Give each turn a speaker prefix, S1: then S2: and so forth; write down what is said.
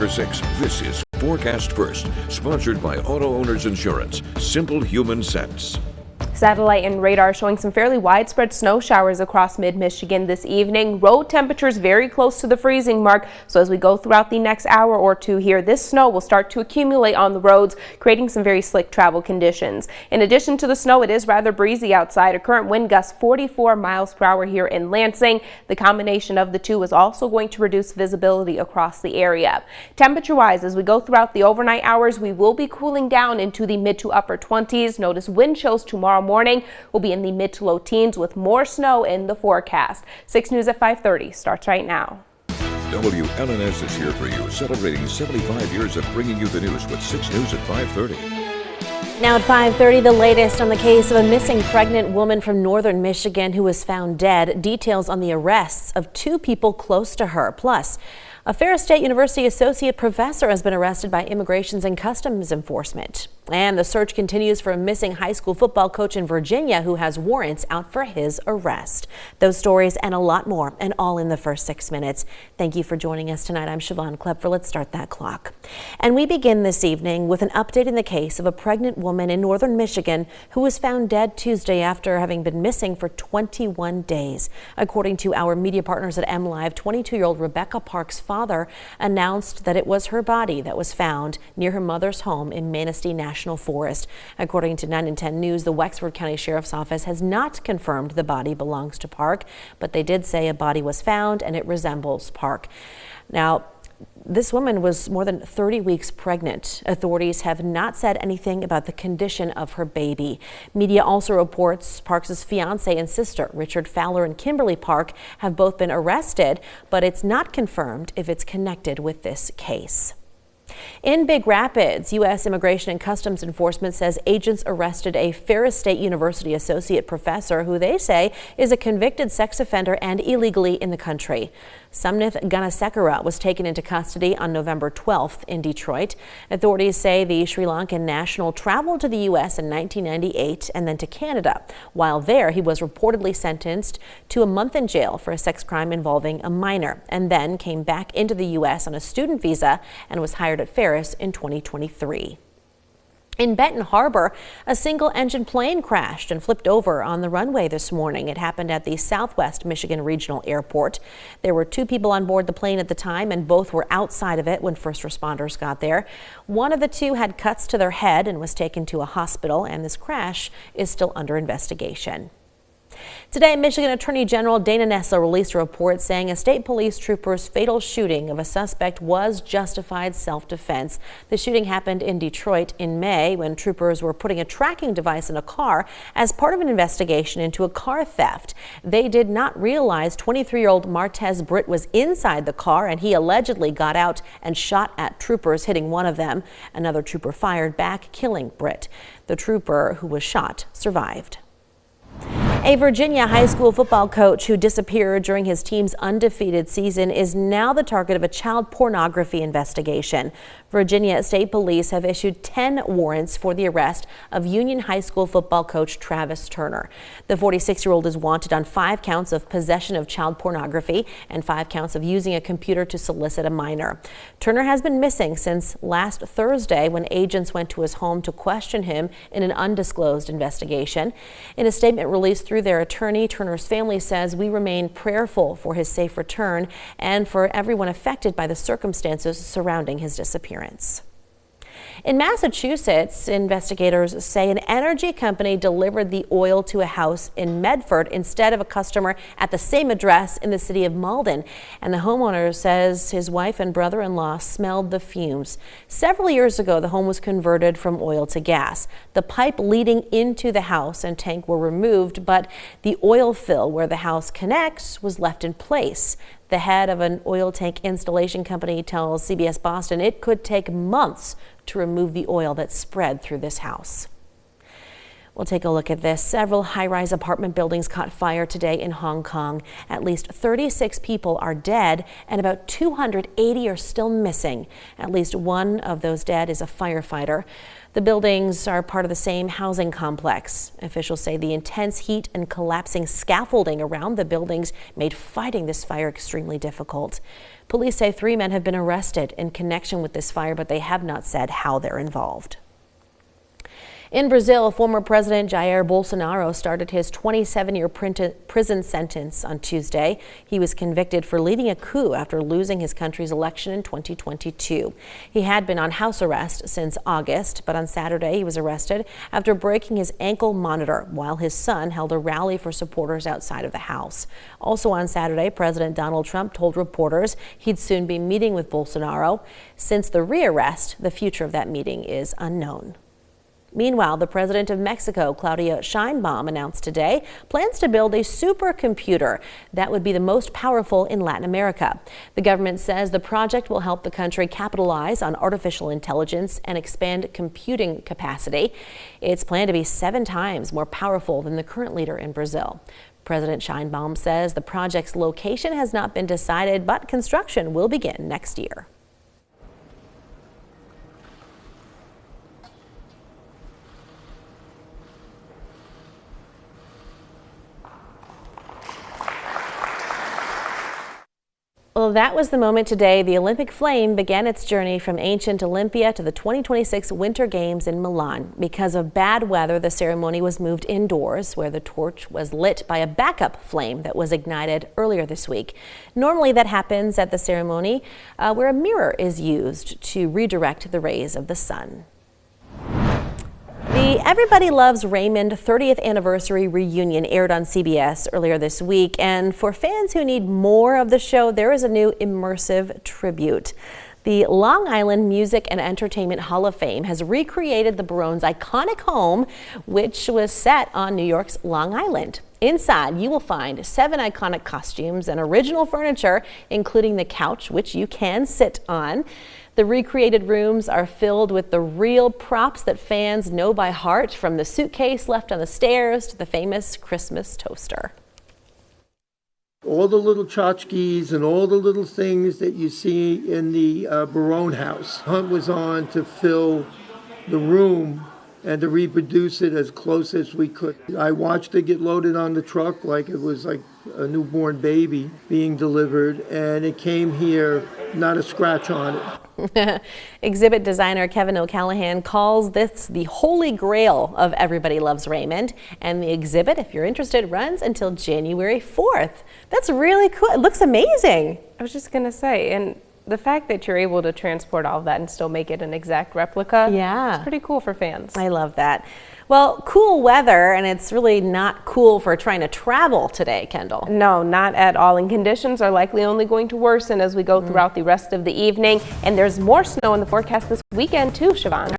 S1: after 6, this is Forecast First, sponsored by Auto Owners Insurance. Simple human sense.
S2: Satellite and radar showing some fairly widespread snow showers across mid-Michigan this evening. Road temperatures very close to the freezing mark. So as we go throughout the next hour or two here, this snow will start to accumulate on the roads, creating some very slick travel conditions. In addition to the snow, it is rather breezy outside. A current wind gust 44 miles per hour here in Lansing. The combination of the two is also going to reduce visibility across the area. Temperature-wise, as we go throughout the overnight hours, we will be cooling down into the mid to upper 20s. Notice wind chills tomorrow morning will be in the mid to low teens with more snow in the forecast. 6 News at 5:30 starts right now.
S1: WLNS is here for you, celebrating 75 years of bringing you the news with 6 News at 5:30.
S3: Now at 5:30, the latest on the case of a missing pregnant woman from northern Michigan who was found dead. Details on the arrests of 2 people close to her. Plus, a Ferris State University associate professor has been arrested by Immigration and Customs Enforcement. And the search continues for a missing high school football coach in Virginia who has warrants out for his arrest. Those stories and a lot more, and all in the first 6 minutes. Thank you for joining us tonight. I'm Siobhan Klepfer. Let's start that clock. And we begin this evening with an update in the case of a pregnant woman in northern Michigan who was found dead Tuesday after having been missing for 21 days. According to our media partners at MLive, 22-year-old Rebecca Parks' father announced that it was her body that was found near her mother's home in Manistee National Forest. According to 9 and 10 News, the Wexford County Sheriff's Office has not confirmed the body belongs to Park, but they did say a body was found and it resembles Park. Now, this woman was more than 30 weeks pregnant. Authorities have not said anything about the condition of her baby. Media also reports Parks' fiance and sister, Richard Fowler and Kimberly Park, have both been arrested, but it's not confirmed if it's connected with this case. In Big Rapids, U.S. Immigration and Customs Enforcement says agents arrested a Ferris State University associate professor who they say is a convicted sex offender and illegally in the country. Sumnith Gunasekara was taken into custody on November 12th in Detroit. Authorities say the Sri Lankan national traveled to the U.S. in 1998 and then to Canada. While there, he was reportedly sentenced to a month in jail for a sex crime involving a minor, and then came back into the U.S. on a student visa and was hired at Ferris in 2023. In Benton Harbor, a single-engine plane crashed and flipped over on the runway this morning. It happened at the Southwest Michigan Regional Airport. There were 2 people on board the plane at the time, and both were outside of it when first responders got there. One of the 2 had cuts to their head and was taken to a hospital, and this crash is still under investigation. Today, Michigan Attorney General Dana Nessel released a report saying a state police trooper's fatal shooting of a suspect was justified self-defense. The shooting happened in Detroit in May when troopers were putting a tracking device in a car as part of an investigation into a car theft. They did not realize 23-year-old Martez Britt was inside the car, and he allegedly got out and shot at troopers, hitting one of them. Another trooper fired back, killing Britt. The trooper who was shot survived. A Virginia high school football coach who disappeared during his team's undefeated season is now the target of a child pornography investigation. Virginia State Police have issued 10 warrants for the arrest of Union High School football coach Travis Turner. The 46-year-old is wanted on 5 counts of possession of child pornography and 5 counts of using a computer to solicit a minor. Turner has been missing since last Thursday when agents went to his home to question him in an undisclosed investigation. In a statement released through their attorney, Turner's family says, "We remain prayerful for his safe return and for everyone affected by the circumstances surrounding his disappearance." In Massachusetts, investigators say an energy company delivered the oil to a house in Medford instead of a customer at the same address in the city of Malden. And the homeowner says his wife and brother-in-law smelled the fumes. Several years ago, the home was converted from oil to gas. The pipe leading into the house and tank were removed, but the oil fill where the house connects was left in place. The head of an oil tank installation company tells CBS Boston it could take months to remove the oil that spread through this house. We'll take a look at this. Several high-rise apartment buildings caught fire today in Hong Kong. At least 36 people are dead and about 280 are still missing. At least one of those dead is a firefighter. The buildings are part of the same housing complex. Officials say the intense heat and collapsing scaffolding around the buildings made fighting this fire extremely difficult. Police say 3 men have been arrested in connection with this fire, but they have not said how they're involved. In Brazil, former President Jair Bolsonaro started his 27-year prison sentence on Tuesday. He was convicted for leading a coup after losing his country's election in 2022. He had been on house arrest since August, but on Saturday he was arrested after breaking his ankle monitor while his son held a rally for supporters outside of the house. Also on Saturday, President Donald Trump told reporters he'd soon be meeting with Bolsonaro. Since the rearrest, the future of that meeting is unknown. Meanwhile, the president of Mexico, Claudia Sheinbaum, announced today plans to build a supercomputer that would be the most powerful in Latin America. The government says the project will help the country capitalize on artificial intelligence and expand computing capacity. It's planned to be 7 times more powerful than the current leader in Brazil. President Sheinbaum says the project's location has not been decided, but construction will begin next year. Well, that was the moment today the Olympic flame began its journey from ancient Olympia to the 2026 Winter Games in Milan. Because of bad weather, the ceremony was moved indoors, where the torch was lit by a backup flame that was ignited earlier this week. Normally that happens at the ceremony where a mirror is used to redirect the rays of the sun. The Everybody Loves Raymond 30th Anniversary Reunion aired on CBS earlier this week, and for fans who need more of the show, there is a new immersive tribute. The Long Island Music and Entertainment Hall of Fame has recreated the Barones' iconic home, which was set on New York's Long Island. Inside, you will find 7 iconic costumes and original furniture, including the couch, which you can sit on. The recreated rooms are filled with the real props that fans know by heart, from the suitcase left on the stairs to the famous Christmas toaster.
S4: All the little tchotchkes and all the little things that you see in the Barone house. Hunt was on to fill the room and to reproduce it as close as we could. I watched it get loaded on the truck like it was like a newborn baby being delivered, and it came here, not a scratch on it.
S3: Exhibit designer Kevin O'Callahan calls this the holy grail of Everybody Loves Raymond, and the exhibit, if you're interested, runs until January 4th. That's really cool. It looks amazing.
S2: I was just gonna say, and the fact that you're able to transport all of that and still make it an exact replica,
S3: yeah,
S2: it's pretty cool for fans.
S3: I love that. Well, cool weather, and it's really not cool for trying to travel today, Kendall.
S2: No, not at all. And conditions are likely only going to worsen as we go throughout the rest of the evening. And there's more snow in the forecast this weekend too, Siobhan.